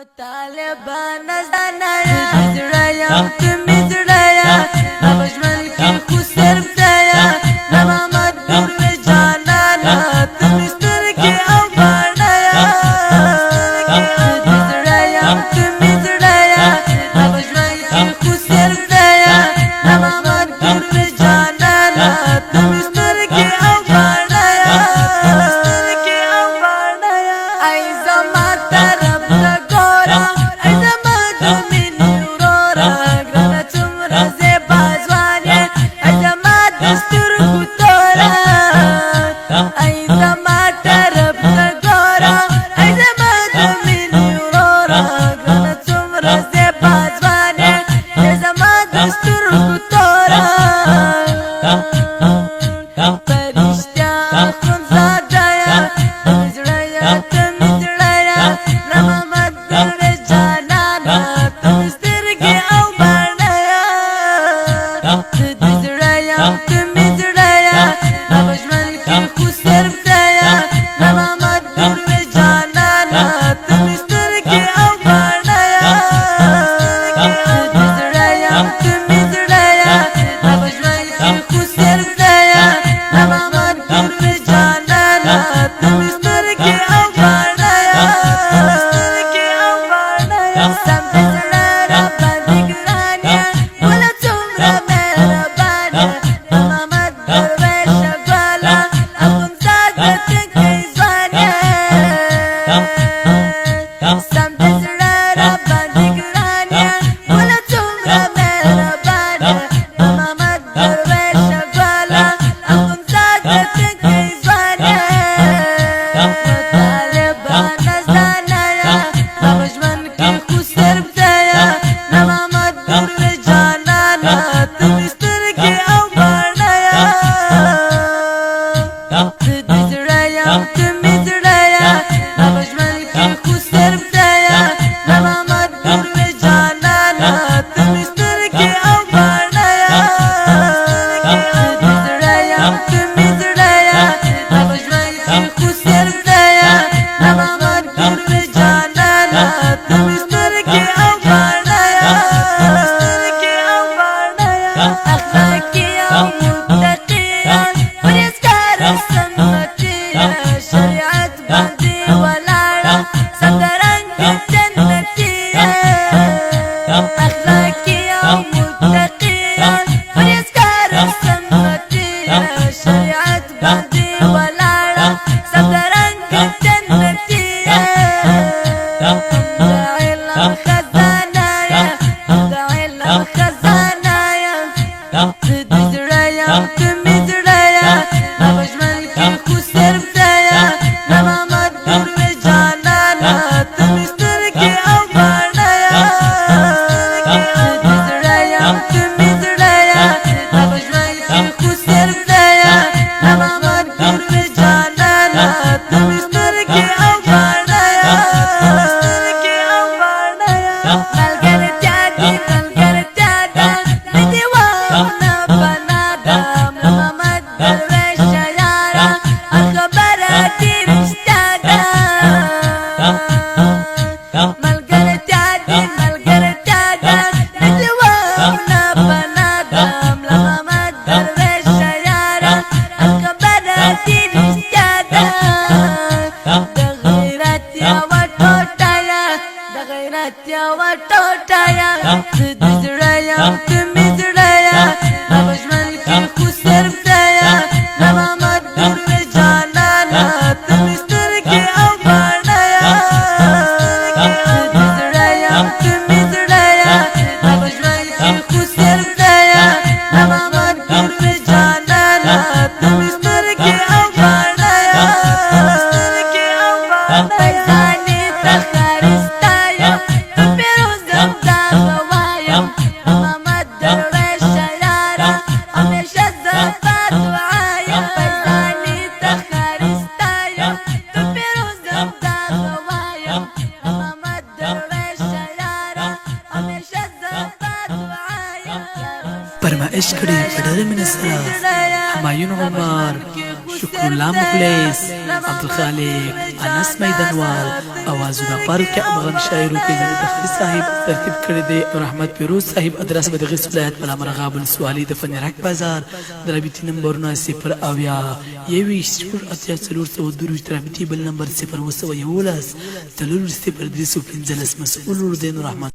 طالبان زنایا زړیا تمی زړیا نبجمل کی خو صرف دیا محمد نور جانانا تمستر کی او بانیا زړیا تمی زړیا نبجمل کی خو صرف دیا محمد نور جانانا تمستر کی او بانیا ای زما طرف لګورا ای زما د مینې ورورا ګرانه څومره زیبا ځوان یې ای زما د سترګو تورا ای زما طرف لګورا ای زما د مینې ورورا ګرانه څومره زیبا ځوان یې ای زما د سترګو تورا پرشتیا اخوندزاده یا زړیا محمد نور جانانا تمسترګي او بانیا زړیا تمی زړیا نبجمل کی خو صرف دیا محمد نور جانانا تمسترګي او بانیا زړیا تمی زړیا نبجمل کی خو صرف دیا محمد نور جانانا تمسترګي او بانیا فرمایش کړي ډېر مینه سره همایون عمر، شکر الله مخلص، عبدالخالق، انس میدانوال आवाजونه پر کې افغان شاعرو کې د صاحب ترتیب کړی دی رحمت پیروز صاحب ادرس بدغیس ولایت بلا مرغاب السوالی د فنرک بازار د رابطې نمبرونه 0 اویا 21 رابطې بل نمبر 0 وسو 11 3 0 15 مسؤل الدين رحمت